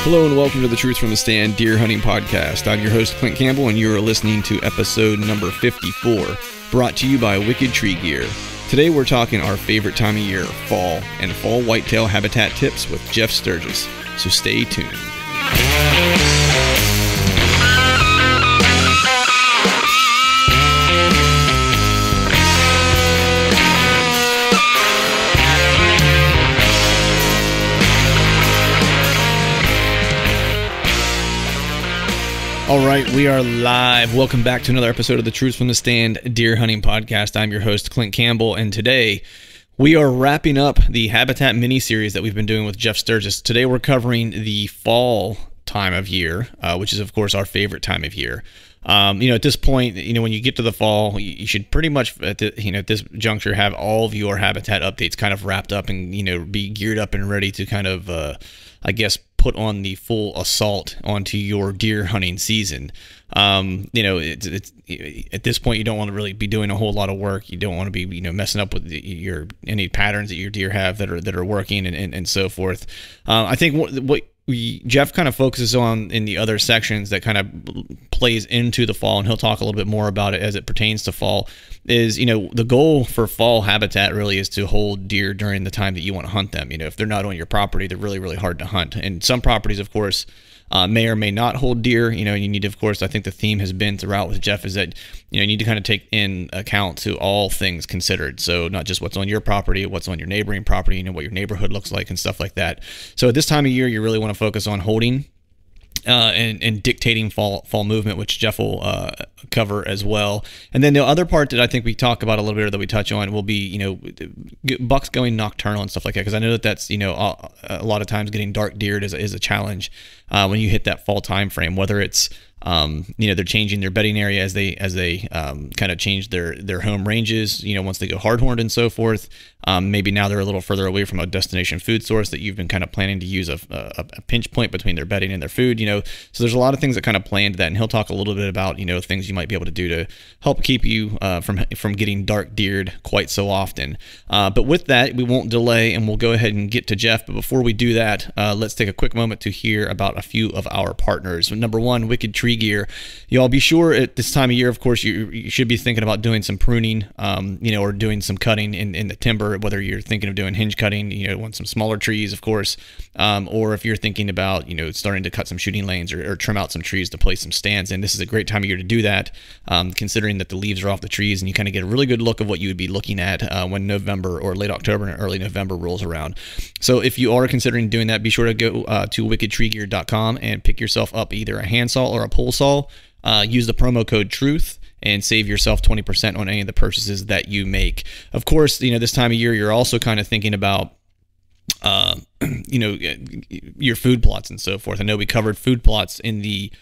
Hello and welcome to the Truth from the Stand Deer Hunting Podcast. I'm your host, Clint Campbell, and you are listening to episode number 54, brought to you by Wicked Tree Gear. Today we're talking our favorite time of year, fall, and fall whitetail habitat tips with Jeff Sturgis, so stay tuned. All right, we are live. Welcome back to another episode of the Truth from the Stand Deer Hunting Podcast. I'm your host, Clint Campbell, and today we are wrapping up the Habitat mini-series that we've been doing with Jeff Sturgis. Today we're covering the fall time of year, which is, of course, our favorite time of year. At this point, when you get to the fall, you should pretty much, at this juncture, have all of your habitat updates kind of wrapped up and, be geared up and ready to kind of, put on the full assault onto your deer hunting season. It's at this point, you don't want to really be doing a whole lot of work. You don't want to be, messing up with any patterns that your deer have that are working and so forth. I think what Jeff kind of focuses on in the other sections that kind of plays into the fall, and he'll talk a little bit more about it as it pertains to fall, is, the goal for fall habitat really is to hold deer during the time that you want to hunt them. If they're not on your property, they're really, really hard to hunt. And some properties, of course, may or may not hold deer. You need to, of course, I think the theme has been throughout with Jeff is that, you need to kind of take in account to all things considered. So not just what's on your property, what's on your neighboring property, what your neighborhood looks like and stuff like that. So at this time of year, you really want to focus on holding and dictating fall movement, which Jeff will cover as well. And then the other part that I think we talk about a little bit, or that we touch on, will be, bucks going nocturnal and stuff like that, because I know that's, a lot of times getting dark deered is a challenge when you hit that fall time frame, whether it's they're changing their bedding area as they kind of change their home ranges, once they go hardhorned and so forth. Maybe now they're a little further away from a destination food source that you've been kind of planning to use a pinch point between their bedding and their food, so there's a lot of things that kind of play into that. And he'll talk a little bit about, things you might be able to do to help keep you from getting dark deered quite so often. But with that, we won't delay and we'll go ahead and get to Jeff. But before we do that, let's take a quick moment to hear about a few of our partners. Number one, Wicked Tree Gear. Y'all be sure at this time of year, of course, you should be thinking about doing some pruning, or doing some cutting in the timber, whether you're thinking of doing hinge cutting, want some smaller trees, of course, or if you're thinking about, starting to cut some shooting lanes or trim out some trees to place some stands in. This is a great time of year to do that, considering that the leaves are off the trees and you kind of get a really good look of what you would be looking at when November or late October and early November rolls around. So if you are considering doing that, be sure to go to wickedtreegear.com and pick yourself up either a handsaw or a pole saw. Use the promo code TRUTH and save yourself 20% on any of the purchases that you make. Of course, this time of year, you're also kind of thinking about your food plots and so forth. I know we covered food plots in the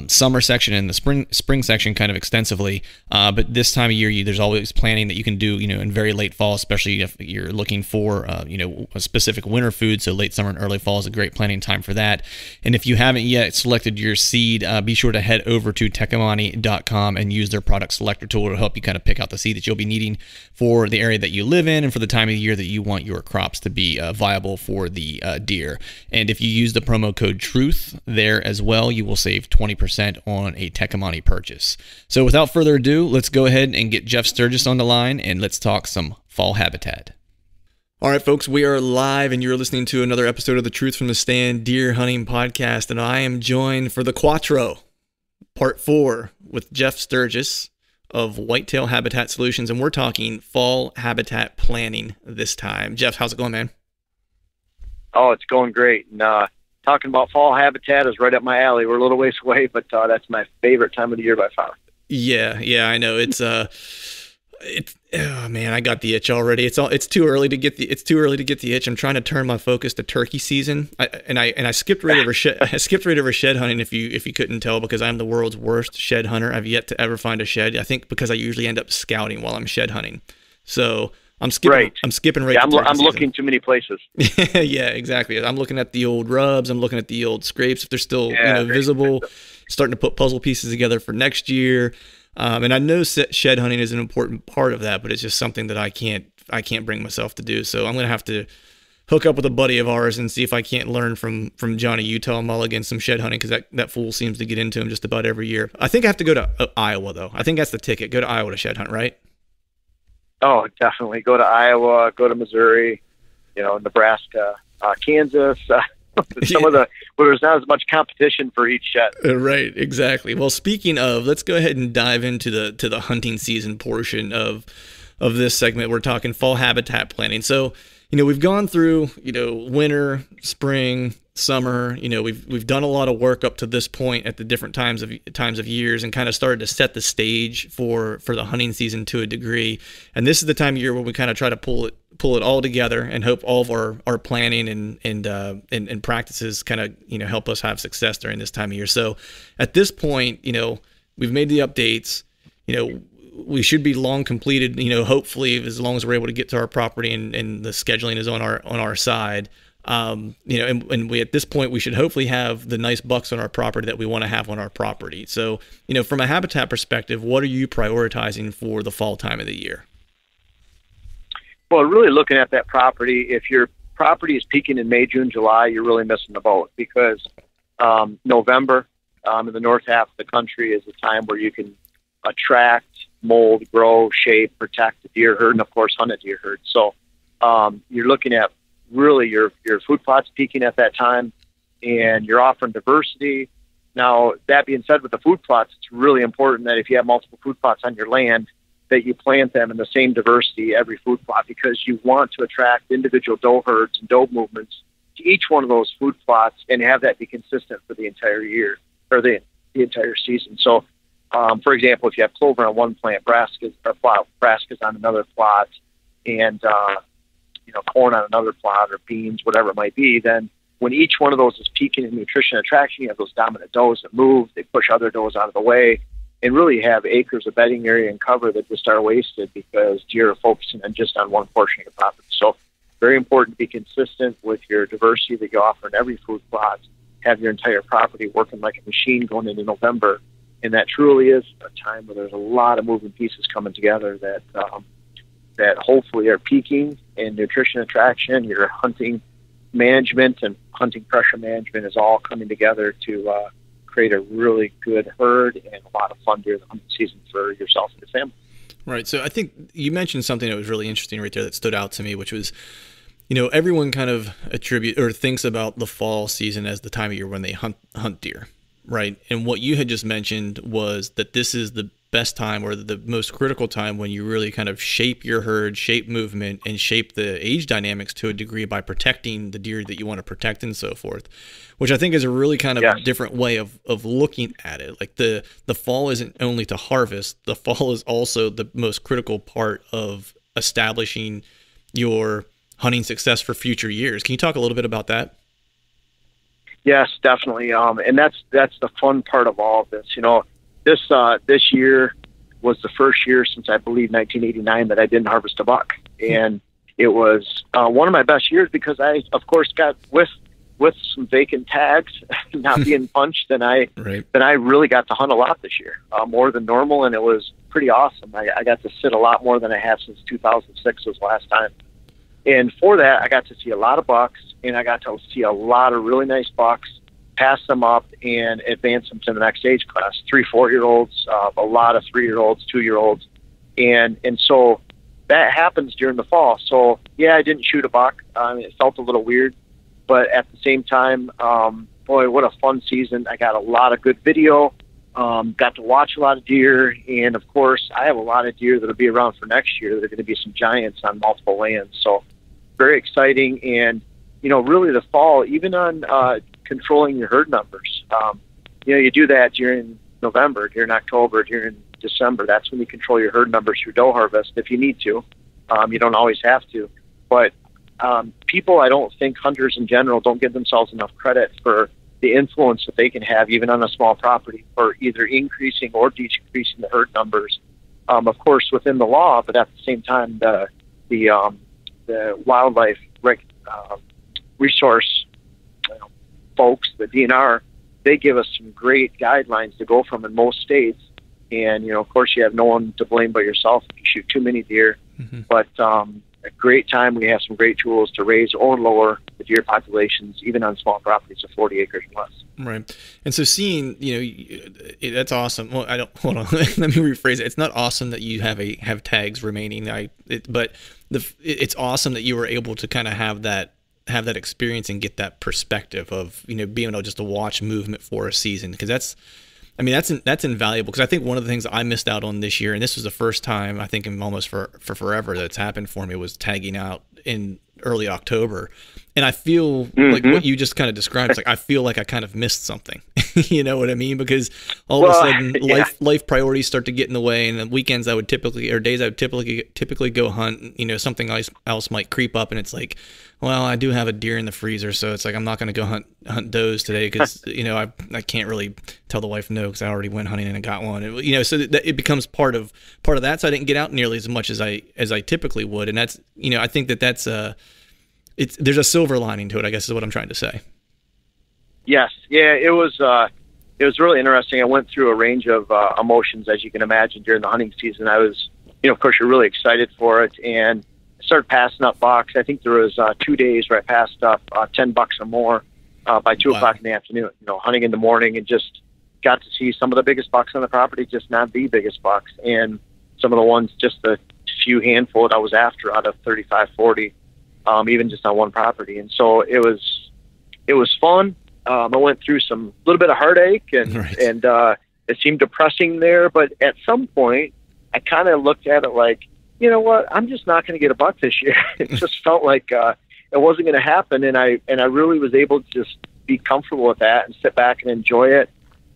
summer section and the spring section kind of extensively, but this time of year there's always planning that you can do in very late fall, especially if you're looking for a specific winter food. So late summer and early fall is a great planning time for that. And if you haven't yet selected your seed, be sure to head over to techamani.com and use their product selector tool to help you kind of pick out the seed that you'll be needing for the area that you live in and for the time of year that you want your crops to be viable for the deer. And if you use the promo code TRUTH there as well, you will save 20% on a Techamani purchase. So without further ado, let's go ahead and get Jeff Sturgis on the line and let's talk some fall habitat. All right, folks, we are live and you're listening to another episode of the Truth from the Stand Deer Hunting Podcast, and I am joined for the Quattro, Part 4, with Jeff Sturgis of Whitetail Habitat Solutions, and we're talking fall habitat planning this time. Jeff, how's it going, man? Oh, it's going great. And talking about fall habitat is right up my alley. We're a little ways away, but that's my favorite time of the year by far. Yeah, I know. Oh man, I got the itch already. It's too early to get the itch. I'm trying to turn my focus to turkey season. I skipped right over shed hunting if you couldn't tell, because I'm the world's worst shed hunter. I've yet to ever find a shed. I think because I usually end up scouting while I'm shed hunting. So I'm skipping. Right. I'm skipping right. Yeah, I'm looking too many places. Yeah, exactly. I'm looking at the old rubs. I'm looking at the old scrapes if they're still visible. Starting to put puzzle pieces together for next year. And I know shed hunting is an important part of that, but it's just something that I can't bring myself to do. So I'm gonna have to hook up with a buddy of ours and see if I can't learn from Johnny Utah Mulligan some shed hunting, because that fool seems to get into him just about every year. I think I have to go to Iowa, though. I think that's the ticket. Go to Iowa to shed hunt, right? Oh, definitely. Go to Iowa, go to Missouri, Nebraska, Kansas, some of the where there's not as much competition for each shed. Right, exactly. Well, speaking of, let's go ahead and dive into the hunting season portion of this segment. We're talking fall habitat planning. So, we've gone through, winter, spring, summer. We've done a lot of work up to this point at the different times of years, and kind of started to set the stage for the hunting season to a degree. And this is the time of year where we kind of try to pull it all together and hope all of our planning and practices kind of help us have success during this time of year. So at this point, we've made the updates. We should be long completed, hopefully, as long as we're able to get to our property and the scheduling is on our side. And we, at this point, we should hopefully have the nice bucks on our property that we want to have on our property. So, from a habitat perspective, what are you prioritizing for the fall time of the year? Well, really looking at that property, if your property is peaking in May, June, July, you're really missing the boat, because November in the north half of the country is the time where you can attract, mold, grow, shape, protect a deer herd, and of course hunt a deer herd. So you're looking at really your food plots peaking at that time, and you're offering diversity. Now, that being said, with the food plots, it's really important that if you have multiple food plots on your land, that you plant them in the same diversity every food plot, because you want to attract individual doe herds and doe movements to each one of those food plots and have that be consistent for the entire year, or the entire season. So, for example, if you have clover on one plant, brassicas on another plot, and corn on another plot, or beans, whatever it might be, then when each one of those is peaking in nutrition and attraction, you have those dominant does that move, they push other does out of the way, and really have acres of bedding area and cover that just are wasted because deer are focusing on one portion of the property. So very important to be consistent with your diversity that you offer in every food plot, have your entire property working like a machine going into November. And that truly is a time where there's a lot of moving pieces coming together that hopefully are peaking in nutrition attraction. Your hunting management and hunting pressure management is all coming together to create a really good herd and a lot of fun during the hunting season for yourself and your family. Right. So I think you mentioned something that was really interesting right there that stood out to me, which was, everyone kind of thinks about the fall season as the time of year when they hunt deer. Right. And what you had just mentioned was that this is the best time, or the most critical time, when you really kind of shape your herd, shape movement, and shape the age dynamics to a degree by protecting the deer that you want to protect and so forth, which I think is a really kind of different way of looking at it. Like the fall isn't only to harvest, the fall is also the most critical part of establishing your hunting success for future years. Can you talk a little bit about that? Yes, definitely. And that's the fun part of all of this. This year was the first year since, I believe, 1989 that I didn't harvest a buck. And it was one of my best years because I, of course, got with some vacant tags not being punched, and I really got to hunt a lot this year, more than normal, and it was pretty awesome. I got to sit a lot more than I have since 2006 was the last time. And for that, I got to see a lot of bucks, and I got to see a lot of really nice bucks, pass them up, and advance them to the next age class. 3-4-year-olds, a lot of 3-year-olds, 2-year-olds. And so that happens during the fall. So, yeah, I didn't shoot a buck. It felt a little weird. But at the same time, boy, what a fun season. I got a lot of good video, got to watch a lot of deer. And, of course, I have a lot of deer that will be around for next year. There are going to be some giants on multiple lands. So very exciting. And, really the fall, even on controlling your herd numbers, you do that during November, during October, during December. That's when you control your herd numbers through doe harvest if you need to. You don't always have to. But people, I don't think hunters in general don't give themselves enough credit for the influence that they can have even on a small property for either increasing or decreasing the herd numbers. Of course, within the law, but at the same time, the wildlife resource folks, the DNR, they give us some great guidelines to go from in most states. And, of course, you have no one to blame but yourself if you shoot too many deer. Mm-hmm. But a great time. We have some great tools to raise or lower the deer populations, even on small properties of 40 acres and less. Right. And so seeing, that's awesome. Well, hold on. Let me rephrase it. It's not awesome that you have tags remaining. But it's awesome that you were able to kind of have that experience and get that perspective of, being able just to watch movement for a season. Because that's invaluable. Because I think one of the things I missed out on this year, and this was the first time I think in almost for forever that's happened for me, was tagging out in early October. And I feel like what you just kind of described, it's like I feel like I kind of missed something. You know what I mean? Because all of a sudden life priorities start to get in the way, and the weekends I would typically go hunt, something else might creep up, and it's like, well, I do have a deer in the freezer, so it's like I'm not going to go hunt does today because I can't really tell the wife no because I already went hunting and I got one. And, so that it becomes part of that. So I didn't get out nearly as much as I typically would, and that's I think that's there's a silver lining to it, I guess is what I'm trying to say. Yes, yeah, it was really interesting. I went through a range of emotions, as you can imagine, during the hunting season. I was, of course, you're really excited for it, and I started passing up bucks. I think there was 2 days where I passed up 10 bucks or more by 2 o'clock in the afternoon. Hunting in the morning, and just got to see some of the biggest bucks on the property, just not the biggest bucks, and some of the ones, just the few handful that I was after out of 35, 40, even just on one property. And so it was fun. I went through some little bit of heartache and it seemed depressing there. But at some point, I kind of looked at it like, you know what? I'm just not going to get a buck this year. It just felt like it wasn't going to happen, and I really was able to just be comfortable with that and sit back and enjoy it.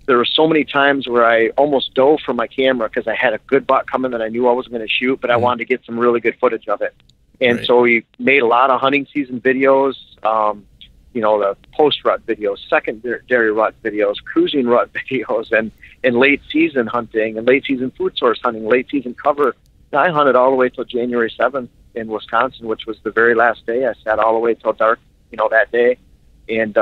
There were so many times where I almost dove for my camera because I had a good buck coming that I knew I wasn't going to shoot, but I wanted to get some really good footage of it. And so we made a lot of hunting season videos, the post-rut videos, secondary rut videos, cruising rut videos, and late season hunting and late season food source hunting, late season cover. And I hunted all the way till January 7th in Wisconsin, which was the very last day. I sat all the way till dark, that day. And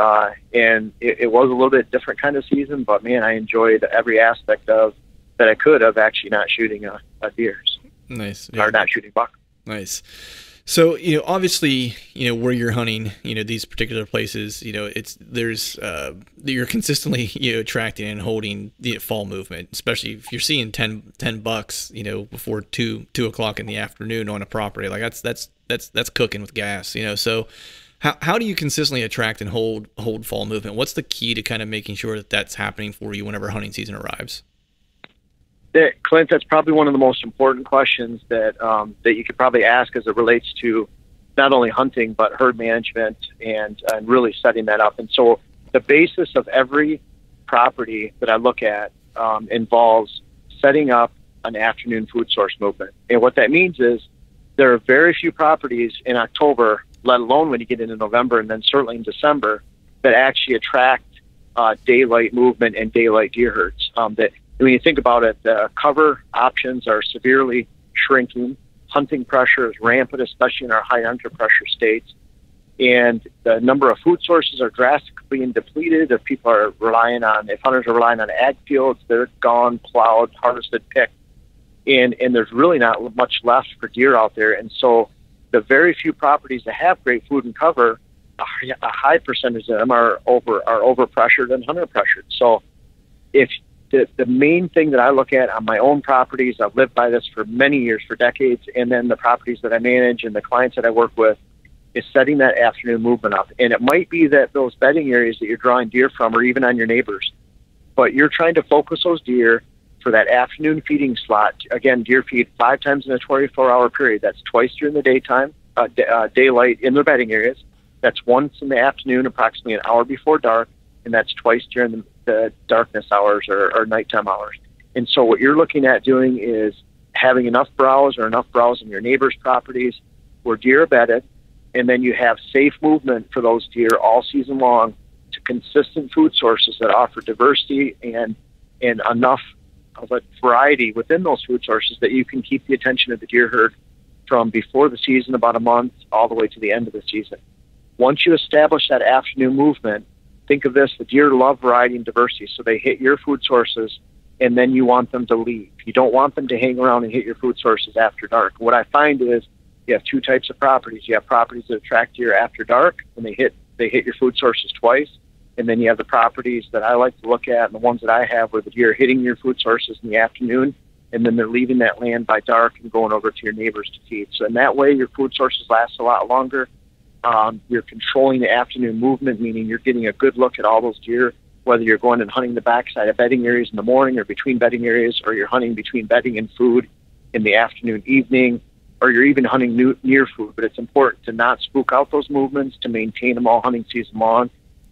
it was a little bit different kind of season, but man, I enjoyed every aspect of that I could of actually not shooting a deer. Nice. Or not shooting buck. Nice. So, obviously, where you're hunting, these particular places, you're consistently, attracting and holding the fall movement, especially if you're seeing 10 bucks, before 2 o'clock in the afternoon on a property. Like that's cooking with gas, So how do you consistently attract and hold fall movement? What's the key to kind of making sure that that's happening for you whenever hunting season arrives? Clint, that's probably one of the most important questions that you could probably ask as it relates to not only hunting but herd management and really setting that up. And so the basis of every property that I look at involves setting up an afternoon food source movement. And what that means is there are very few properties in October, let alone when you get into November and then certainly in December, that actually attract daylight movement and daylight deer herds. When you think about it, the cover options are severely shrinking. Hunting pressure is rampant, especially in our high under pressure states. And the number of food sources are drastically depleted. If hunters are relying on ag fields, they're gone, plowed, harvested, picked. And there's really not much left for deer out there. And so the very few properties that have great food and cover, a high percentage of them are overpressured and hunter pressured. So if the main thing that I look at on my own properties, I've lived by this for many years, for decades, and then the properties that I manage and the clients that I work with, is setting that afternoon movement up. And it might be that those bedding areas that you're drawing deer from are even on your neighbors, but you're trying to focus those deer for that afternoon feeding slot. Again, deer feed 5 times in a 24-hour period. That's twice during the daytime, daylight in their bedding areas. That's once in the afternoon, approximately an hour before dark, and that's twice during the darkness hours or nighttime hours. And so what you're looking at doing is having enough browse in your neighbor's properties where deer are bedded, and then you have safe movement for those deer all season long to consistent food sources that offer diversity and enough of a variety within those food sources that you can keep the attention of the deer herd from before the season, about a month, all the way to the end of the season. Once you establish that afternoon movement, think of this: the deer love variety and diversity, so they hit your food sources, and then you want them to leave. You don't want them to hang around and hit your food sources after dark. What I find is you have two types of properties. You have properties that attract deer after dark, and they hit your food sources twice. And then you have the properties that I like to look at, and the ones that I have where the deer are hitting your food sources in the afternoon, and then they're leaving that land by dark and going over to your neighbors to feed. So in that way, your food sources last a lot longer. You're controlling the afternoon movement, meaning you're getting a good look at all those deer, whether you're going and hunting the backside of bedding areas in the morning or between bedding areas, or you're hunting between bedding and food in the afternoon, evening, or you're even hunting near food. But it's important to not spook out those movements, to maintain them all hunting season long.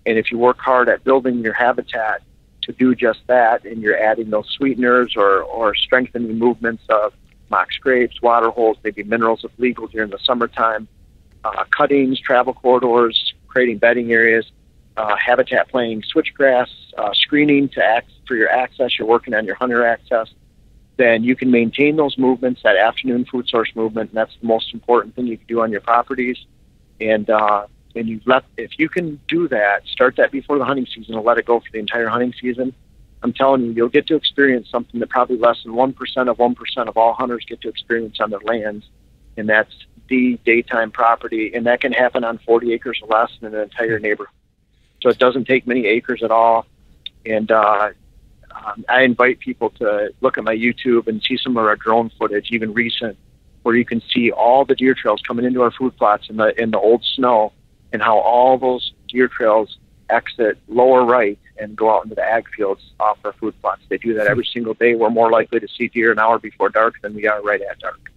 And if you work hard at building your habitat to do just that, and you're adding those sweeteners or strengthening movements of mock scrapes, water holes, maybe minerals if legal during the summertime, cuttings, travel corridors, creating bedding areas, habitat planning, switchgrass, screening for your access, you're working on your hunter access, then you can maintain those movements, that afternoon food source movement, and that's the most important thing you can do on your properties. And if you can do that, start that before the hunting season and let it go for the entire hunting season, I'm telling you, you'll get to experience something that probably less than 1% of all hunters get to experience on their lands, and that's the daytime property, and that can happen on 40 acres or less in an entire neighborhood. So it doesn't take many acres at all. And I invite people to look at my YouTube and see some of our drone footage, even recent, where you can see all the deer trails coming into our food plots in the old snow, and how all those deer trails exit lower right and go out into the ag fields off our food plots. They do that every single day. We're more likely to see deer an hour before dark than we are right at dark.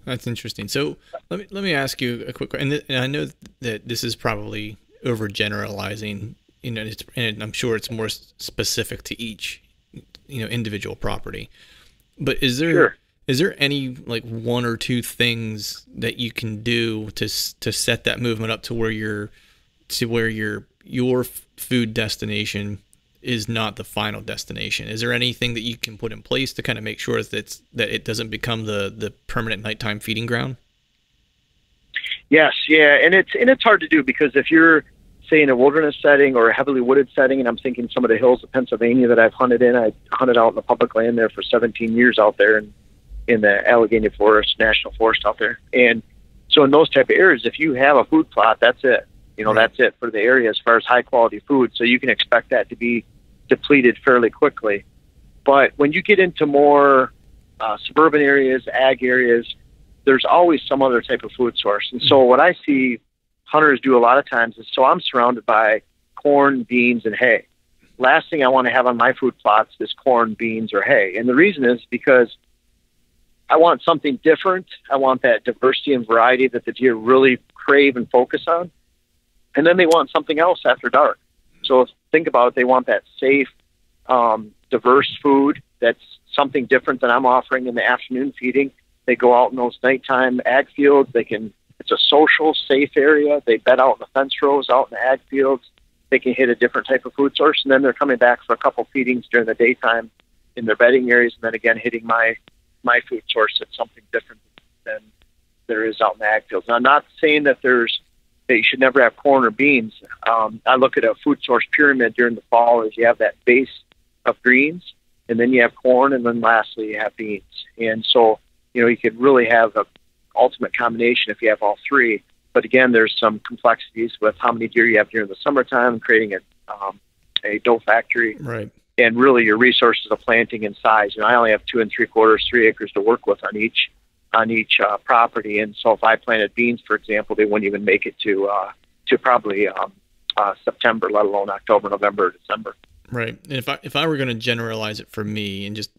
That's interesting. So let me ask you a quick question. And I know that this is probably overgeneralizing, and I'm sure it's more specific to each, individual property. But is there any like one or two things that you can do to set that movement up to where your food destination is not the final destination? Is there anything that you can put in place to kind of make sure that it doesn't become the permanent nighttime feeding ground? Yes, yeah, and it's hard to do, because if you're, say, in a wilderness setting or a heavily wooded setting, and I'm thinking some of the hills of Pennsylvania that I've hunted in, I hunted out in the public land there for 17 years out there in the Allegheny Forest, National Forest out there. And so in those type of areas, if you have a food plot, that's it. That's it for the area as far as high quality food. So you can expect that to be depleted fairly quickly. But when you get into more suburban areas, ag areas, there's always some other type of food source. And so what I see hunters do a lot of times is, so I'm surrounded by corn, beans, and hay. Last thing I want to have on my food plots is corn, beans, or hay. And the reason is because I want something different. I want that diversity and variety that the deer really crave and focus on. And then they want something else after dark. So think about it. They want that safe, diverse food that's something different than I'm offering in the afternoon feeding. They go out in those nighttime ag fields. It's a social, safe area. They bed out in the fence rows out in the ag fields. They can hit a different type of food source, and then they're coming back for a couple feedings during the daytime in their bedding areas, and then again hitting my food source that's something different than there is out in the ag fields. Now, I'm not saying that you should never have corn or beans. I look at a food source pyramid during the fall as you have that base of greens, and then you have corn, and then lastly you have beans. And so, you could really have an ultimate combination if you have all three. But again, there's some complexities with how many deer you have during the summertime, creating a doe factory. Right. And really your resources of planting and size. I only have 2 3/4, 3 acres to work with on each property. And so if I planted beans, for example, they wouldn't even make it to probably September, let alone October, November, December. Right. And if I were going to generalize it for me, and just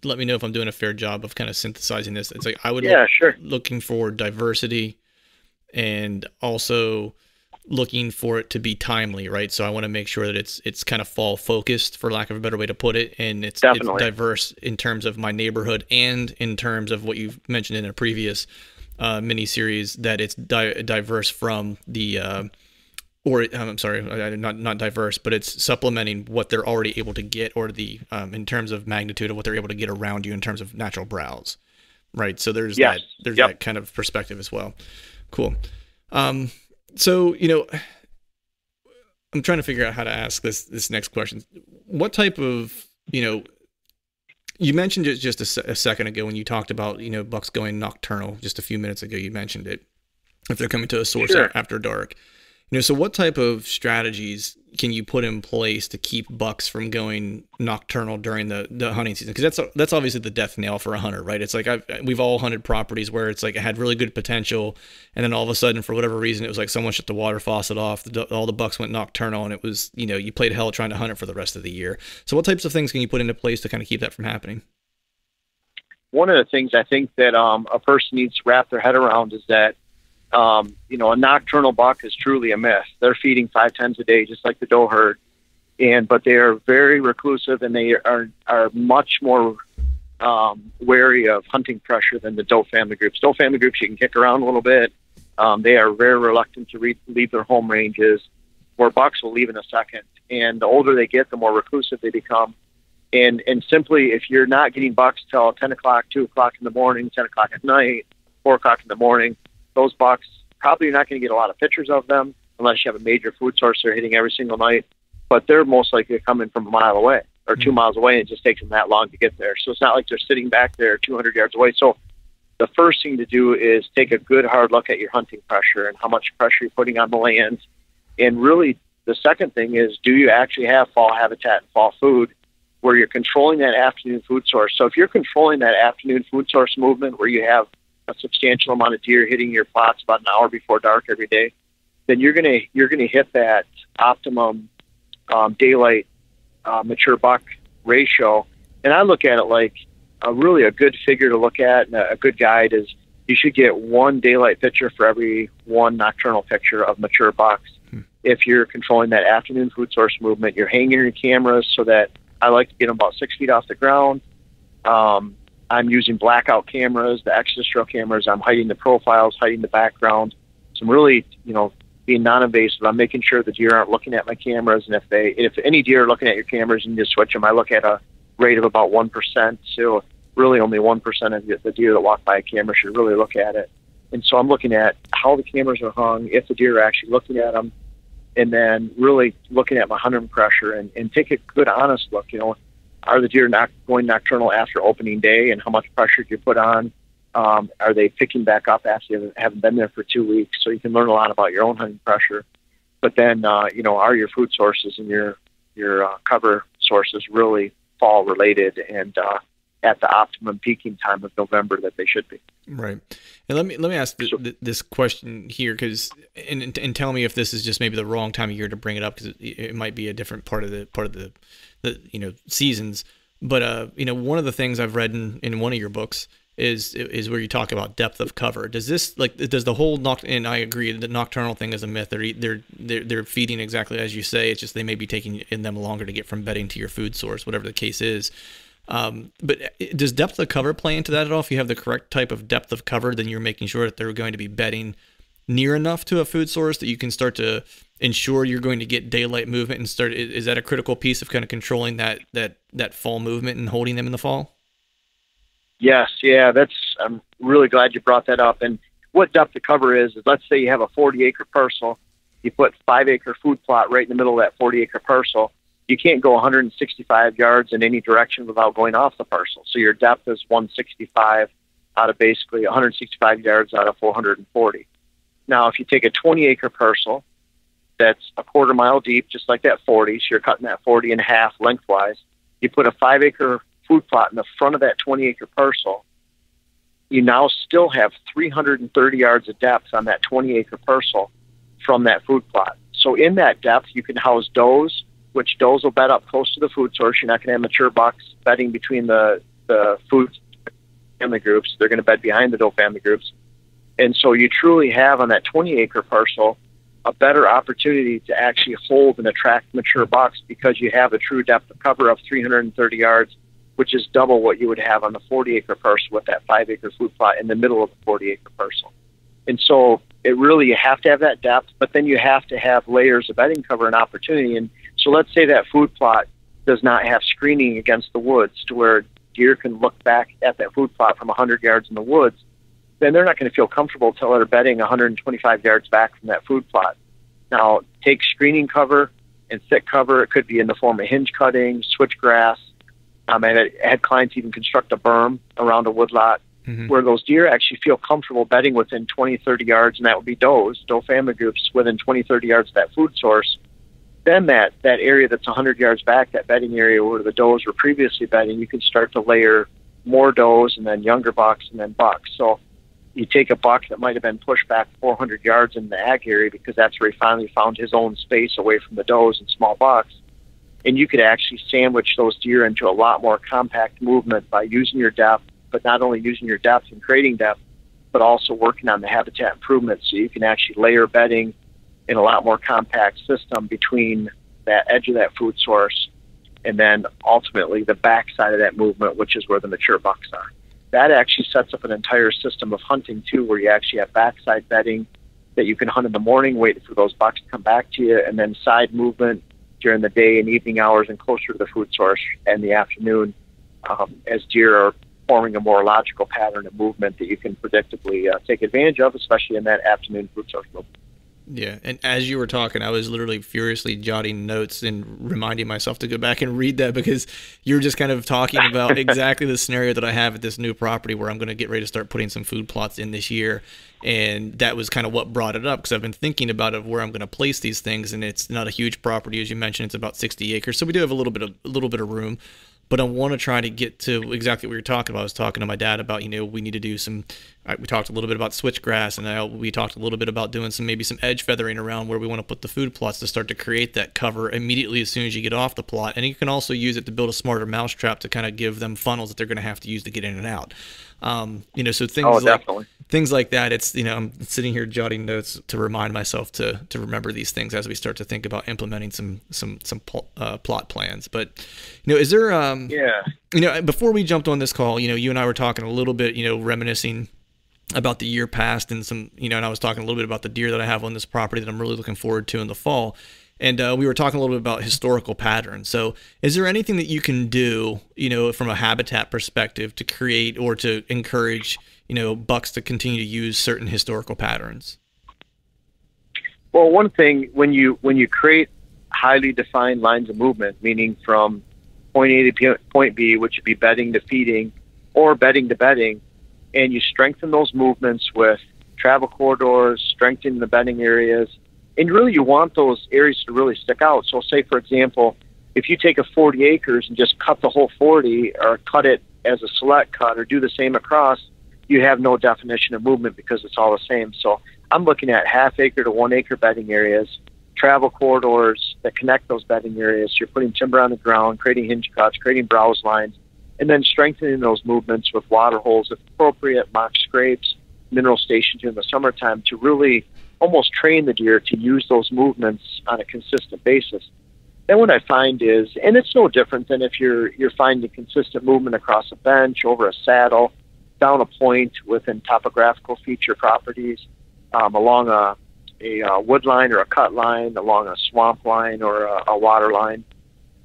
let me know if I'm doing a fair job of kind of synthesizing this, it's like I would looking for diversity, and also looking for it to be timely, right? So I want to make sure that it's kind of fall focused, for lack of a better way to put it, and it's diverse in terms of my neighborhood and in terms of what you've mentioned in a previous mini series, that it's diverse from the I'm sorry, not diverse, but it's supplementing what they're already able to get, or the in terms of magnitude of what they're able to get around you in terms of natural browse, right? So there's that kind of perspective as well. Cool. So, I'm trying to figure out how to ask this next question. What type of, You mentioned it just a second ago when you talked about, bucks going nocturnal. Just a few minutes ago, you mentioned it. If they're coming to a source after dark, so what type of strategies can you put in place to keep bucks from going nocturnal during the hunting season? Because that's obviously the death nail for a hunter, right? It's like we've all hunted properties where it's like it had really good potential, and then all of a sudden, for whatever reason, it was like someone shut the water faucet off, all the bucks went nocturnal, and it was, you played hell trying to hunt it for the rest of the year. So what types of things can you put into place to kind of keep that from happening? One of the things I think that a person needs to wrap their head around is that a nocturnal buck is truly a myth. They're feeding 5 times a day, just like the doe herd, but they are very reclusive, and they are much more wary of hunting pressure than the doe family groups. Doe family groups you can kick around a little bit. They are very reluctant to leave their home ranges, where bucks will leave in a second. And the older they get, the more reclusive they become. And simply, if you're not getting bucks till 10 o'clock, 2 o'clock in the morning, 10 o'clock at night, 4 o'clock in the morning, those bucks, probably you're not going to get a lot of pictures of them unless you have a major food source they're hitting every single night. But they're most likely coming from a mile away or 2 miles away, and it just takes them that long to get there. So it's not like they're sitting back there 200 yards away. So the first thing to do is take a good hard look at your hunting pressure and how much pressure you're putting on the land. And really, the second thing is, do you actually have fall habitat and fall food where you're controlling that afternoon food source? So if you're controlling that afternoon food source movement where you have a substantial amount of deer hitting your plots about an hour before dark every day, then you're gonna hit that optimum daylight mature buck ratio. And I look at it like really a good figure to look at, and a good guide is you should get 1 daylight picture for every 1 nocturnal picture of mature bucks. If you're controlling that afternoon food source movement, you're hanging your cameras so that I like to get them about 6 feet off the ground. I'm using blackout cameras, the extra cameras. I'm hiding the profiles, hiding the background. So I'm really, being non-invasive. I'm making sure the deer aren't looking at my cameras. And if any deer are looking at your cameras and you just switch them, I look at a rate of about 1%. So really only 1% of the deer that walk by a camera should really look at it. And so I'm looking at how the cameras are hung, if the deer are actually looking at them, and then really looking at my hunting pressure and take a good, honest look. Are the deer not going nocturnal after opening day, and how much pressure do you put on? Are they picking back up after you haven't been there for 2 weeks? So you can learn a lot about your own hunting pressure. But then, are your food sources and your cover sources really fall related and at the optimum peaking time of November that they should be? Right. And let me ask this question here, and tell me if this is just maybe the wrong time of year to bring it up, because it might be a different part of the seasons. But one of the things I've read in one of your books is where you talk about depth of cover. Does the whole and I agree the nocturnal thing is a myth. They're feeding exactly as you say. It's just they may be taking them longer to get from bedding to your food source, whatever the case is. But does depth of cover play into that at all? If you have the correct type of depth of cover, then you're making sure that they're going to be bedding near enough to a food source that you can start to ensure you're going to get daylight movement and start. Is that a critical piece of kind of controlling that fall movement and holding them in the fall? Yes. Yeah. I'm really glad you brought that up. And what depth of cover is let's say you have a 40-acre parcel, you put 5-acre food plot right in the middle of that 40-acre parcel. You can't go 165 yards in any direction without going off the parcel. So your depth is 165 out of basically 165 yards out of 440. Now, if you take a 20-acre parcel that's a quarter mile deep, just like that 40, so you're cutting that 40 in half lengthwise, you put a 5-acre food plot in the front of that 20-acre parcel, you now still have 330 yards of depth on that 20-acre parcel from that food plot. So in that depth, you can house does, which does will bed up close to the food source. You're not going to have mature bucks bedding between the food family groups. They're going to bed behind the doe family groups. And so you truly have on that 20-acre parcel a better opportunity to actually hold and attract mature bucks because you have a true depth of cover of 330 yards, which is double what you would have on the 40-acre parcel with that 5-acre food plot in the middle of the 40-acre parcel. And so it really, you have to have that depth, but then you have to have layers of bedding cover and opportunity. And so let's say that food plot does not have screening against the woods to where deer can look back at that food plot from 100 yards in the woods, then they're not going to feel comfortable until they're bedding 125 yards back from that food plot. Now, take screening cover and thick cover. It could be in the form of hinge cutting, switchgrass, And I had clients even construct a berm around a woodlot where those deer actually feel comfortable bedding within 20, 30 yards, and that would be doe family groups within 20, 30 yards of that food source. Then that area that's 100 yards back, that bedding area where the does were previously bedding, you can start to layer more does and then younger bucks and then bucks. So you take a buck that might have been pushed back 400 yards in the ag area because that's where he finally found his own space away from the does and small bucks. And you could actually sandwich those deer into a lot more compact movement by using your depth, but not only using your depth and creating depth, but also working on the habitat improvements. So you can actually layer bedding in a lot more compact system between that edge of that food source and then ultimately the backside of that movement, which is where the mature bucks are. That actually sets up an entire system of hunting too, where you actually have backside bedding that you can hunt in the morning, wait for those bucks to come back to you, and then side movement during the day and evening hours and closer to the food source in the afternoon, as deer are forming a more logical pattern of movement that you can predictably take advantage of, especially in that afternoon food source movement. Yeah, and as you were talking, I was literally furiously jotting notes and reminding myself to go back and read that, because you were just kind of talking about exactly the scenario that I have at this new property where I'm going to get ready to start putting some food plots in this year. And that was kind of what brought it up, because I've been thinking about it, where I'm going to place these things, and it's not a huge property, as you mentioned. It's about 60 acres, so we do have a little bit of room. But I want to try to get to exactly what you're talking about. I was talking to my dad about, we need to do some, we talked a little bit about switchgrass, and we talked a little bit about doing maybe some edge feathering around where we want to put the food plots to start to create that cover immediately as soon as you get off the plot. And you can also use it to build a smarter mousetrap to kind of give them funnels that they're going to have to use to get in and out. So things like that. It's, I'm sitting here jotting notes to remind myself to remember these things as we start to think about implementing some plot plans. But, is there, before we jumped on this call, you and I were talking a little bit, reminiscing about the year past and some, and I was talking a little bit about the deer that I have on this property that I'm really looking forward to in the fall. And we were talking a little bit about historical patterns. So is there anything that you can do, from a habitat perspective to create or to encourage, bucks to continue to use certain historical patterns? Well, one thing, when you create highly defined lines of movement, meaning from point A to point B, which would be bedding to feeding or bedding to bedding, and you strengthen those movements with travel corridors, strengthen the bedding areas, and really you want those areas to really stick out. So say, for example, if you take a 40 acres and just cut the whole 40 or cut it as a select cut or do the same across, you have no definition of movement because it's all the same. So I'm looking at half acre to 1 acre bedding areas, travel corridors that connect those bedding areas. You're putting timber on the ground, creating hinge cuts, creating browse lines, and then strengthening those movements with water holes if appropriate, mock scrapes, mineral stations during the summertime to really almost train the deer to use those movements on a consistent basis. Then what I find is, and it's no different than if you're finding consistent movement across a bench, over a saddle, down a point within topographical feature properties, along a wood line or a cut line, along a swamp line or a water line,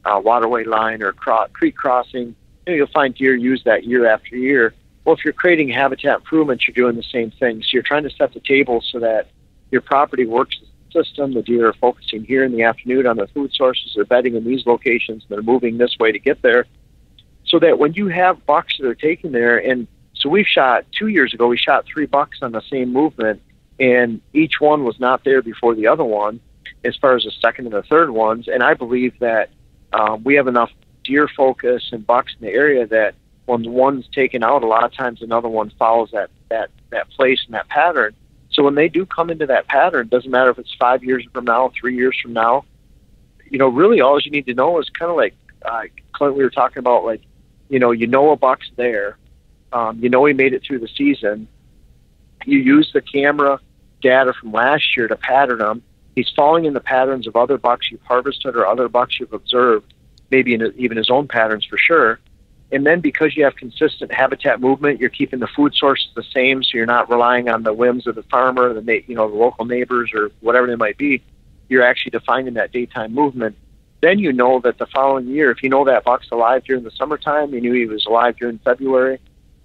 waterway line or creek crossing. You'll find deer use that year after year. Well, if you're creating habitat improvements, you're doing the same thing. So you're trying to set the table so that your property works as a system. The deer are focusing here in the afternoon on their food sources. They're bedding in these locations. They're moving this way to get there. So that when you have bucks that are taken there, and so 2 years ago, we shot 3 bucks on the same movement, and each one was not there before the other one as far as the second and the third ones. And I believe that we have enough deer focus and bucks in the area that when one's taken out, a lot of times another one follows that place and that pattern. So when they do come into that pattern, it doesn't matter if it's 5 years from now, 3 years from now, really all you need to know is kind of like, Clint, we were talking about, like, a buck's there. He made it through the season. You use the camera data from last year to pattern him. He's falling in the patterns of other bucks you've harvested or other bucks you've observed, maybe even his own patterns for sure. And then because you have consistent habitat movement, you're keeping the food sources the same, so you're not relying on the whims of the farmer, the local neighbors or whatever they might be. You're actually defining that daytime movement. Then you know that the following year, if you know that buck's alive during the summertime, you knew he was alive during February,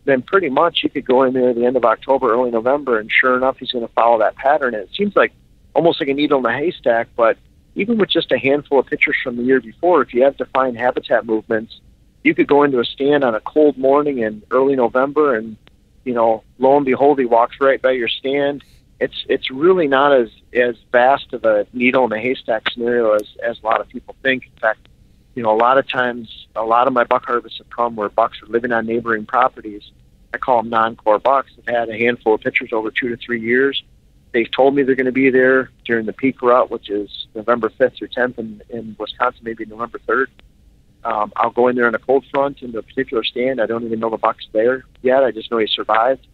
then pretty much you could go in there at the end of October, early November, and sure enough, he's going to follow that pattern. And it seems like almost like a needle in a haystack, but even with just a handful of pictures from the year before, if you have defined habitat movements, you could go into a stand on a cold morning in early November, and lo and behold, he walks right by your stand. It's really not as vast of a needle in a haystack scenario as a lot of people think. In fact, a lot of times, a lot of my buck harvests have come where bucks are living on neighboring properties. I call them non-core bucks. I've had a handful of pictures over 2 to 3 years. They've told me they're going to be there during the peak rut, which is November 5th through 10th in Wisconsin, maybe November 3rd. I'll go in there on a cold front into a particular stand. I don't even know the buck's there yet. I just know he survived.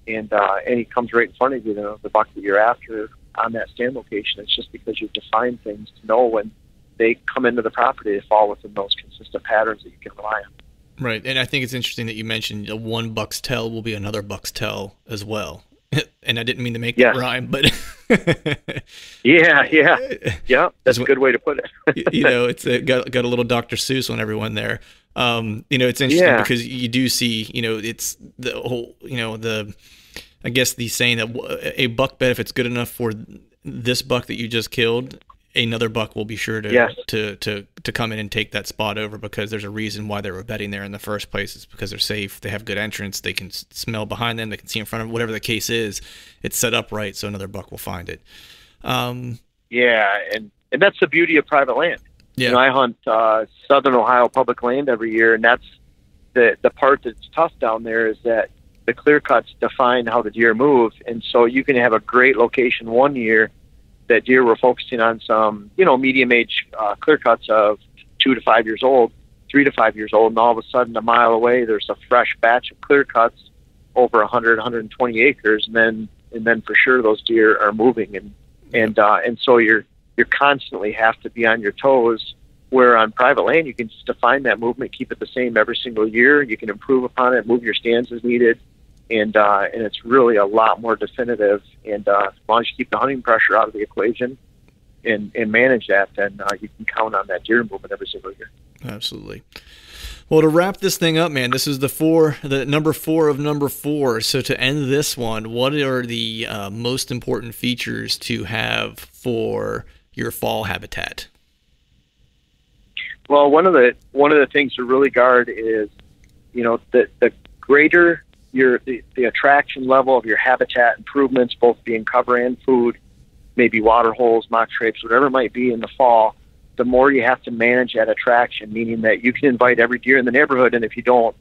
And he comes right in front of you, the buck that you're after on that stand location. It's just because you've defined things to know when they come into the property, they fall within those consistent patterns that you can rely on. Right. And I think it's interesting that you mentioned one buck's tail will be another buck's tail as well. And I didn't mean to make that rhyme, but yeah, that's a good way to put it. It's got a little Dr. Seuss on everyone there. It's interesting because you do see, it's the whole, I guess the saying that a buck bet, if it's good enough for this buck that you just killed, another buck will be sure to come in and take that spot over, because there's a reason why they were betting there in the first place. It's because they're safe. They have good entrance. They can smell behind them. They can see in front of them. Whatever the case is, it's set up right, so another buck will find it. And that's the beauty of private land. Yeah. I hunt Southern Ohio public land every year, and that's the part that's tough down there is that the clear cuts define how the deer move, and so you can have a great location one year that deer were focusing on some, medium age clear cuts of 2 to 5 years old, 3 to 5 years old, and all of a sudden a mile away there's a fresh batch of clear cuts over 100, 120 acres, and then for sure those deer are moving, and so you're constantly have to be on your toes. Where on private land you can just define that movement, keep it the same every single year. You can improve upon it, move your stands as needed. And it's really a lot more definitive. And as long as you keep the hunting pressure out of the equation and manage that, then you can count on that deer movement every single year. Absolutely. Well, to wrap this thing up, man, this is the number 4 of number 4. So to end this one, what are the most important features to have for your fall habitat? Well, one of the things to really guard is, the greater the attraction level of your habitat improvements, both being cover and food, maybe water holes, mock scrapes, whatever it might be in the fall, the more you have to manage that attraction, meaning that you can invite every deer in the neighborhood, and if you don't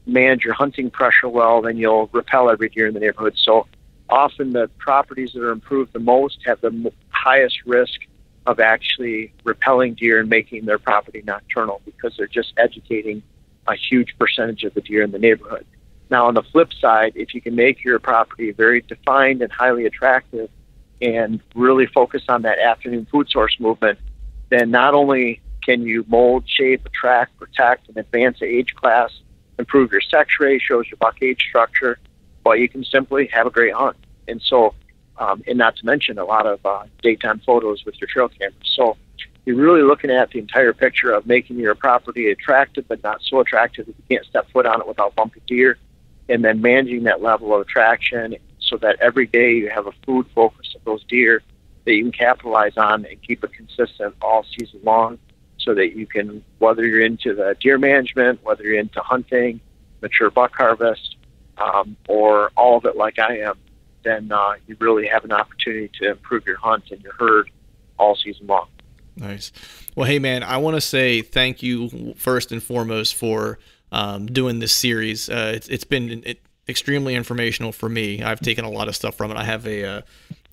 manage your hunting pressure well, then you'll repel every deer in the neighborhood. So often the properties that are improved the most have the highest risk of actually repelling deer and making their property nocturnal, because they're just educating a huge percentage of the deer in the neighborhood. Now, on the flip side, if you can make your property very defined and highly attractive and really focus on that afternoon food source movement, then not only can you mold, shape, attract, protect, and advance the age class, improve your sex ratios, your buck age structure, but you can simply have a great hunt. And so, and not to mention a lot of daytime photos with your trail cameras. So you're really looking at the entire picture of making your property attractive, but not so attractive that you can't step foot on it without bumping deer, and then managing that level of attraction so that every day you have a food focus of those deer that you can capitalize on and keep it consistent all season long, so that you can, whether you're into the deer management, whether you're into hunting, mature buck harvest, or all of it like I am, then you really have an opportunity to improve your hunt and your herd all season long. Nice. Well, hey, man, I want to say thank you first and foremost for doing this series. It's been extremely informational for me. I've taken a lot of stuff from it. I have a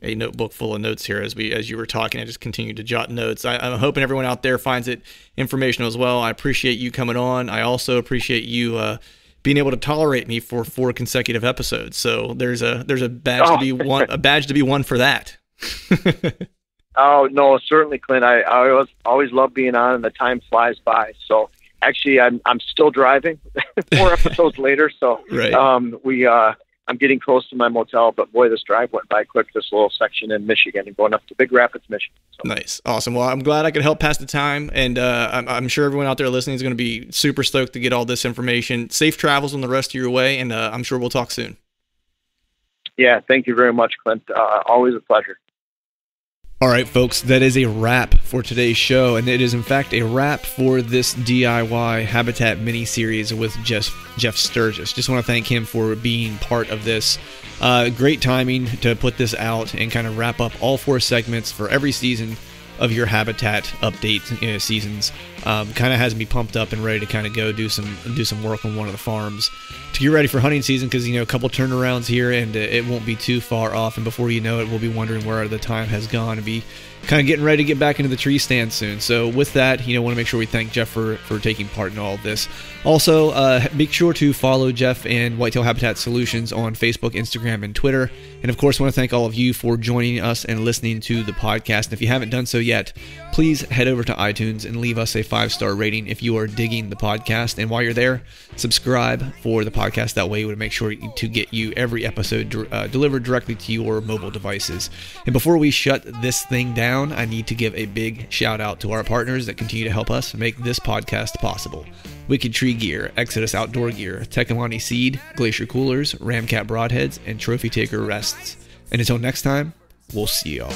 notebook full of notes here as you were talking. I just continued to jot notes. I'm hoping everyone out there finds it informational as well. I appreciate you coming on. I also appreciate you being able to tolerate me for 4 consecutive episodes. So there's a badge to be won, a badge to be won for that. Oh no, certainly, Clint. I always love being on, and the time flies by. So actually, I'm still driving 4 episodes later. So right. I'm getting close to my motel, but boy, this drive went by quick. This little section in Michigan and going up to Big Rapids, Michigan. So. Nice, awesome. Well, I'm glad I could help pass the time, and I'm sure everyone out there listening is going to be super stoked to get all this information. Safe travels on the rest of your way, and I'm sure we'll talk soon. Yeah, thank you very much, Clint. Always a pleasure. All right, folks, that is a wrap for today's show, and it is in fact a wrap for this DIY Habitat mini-series with Jeff Sturgis. Just want to thank him for being part of this. Great timing to put this out and kind of wrap up all 4 segments for every season of your Habitat update seasons. Kind of has me pumped up and ready to kind of go do some work on one of the farms to get ready for hunting season, because a couple turnarounds here and it won't be too far off, and before you know it, we'll be wondering where the time has gone and be kind of getting ready to get back into the tree stand soon. So with that, want to make sure we thank Jeff for taking part in all of this. Also, make sure to follow Jeff and Whitetail Habitat Solutions on Facebook, Instagram, and Twitter. And of course, I want to thank all of you for joining us and listening to the podcast. And if you haven't done so yet, please head over to iTunes and leave us a 5-star rating if you are digging the podcast. And while you're there, subscribe for the podcast. That way, we would make sure to get you every episode delivered directly to your mobile devices. And before we shut this thing down, I need to give a big shout out to our partners that continue to help us make this podcast possible. Wicked Tree Gear, Exodus Outdoor Gear, Tekilani Seed, Glacier Coolers, Ramcat Broadheads, and Trophy Taker Rests. And until next time, we'll see y'all.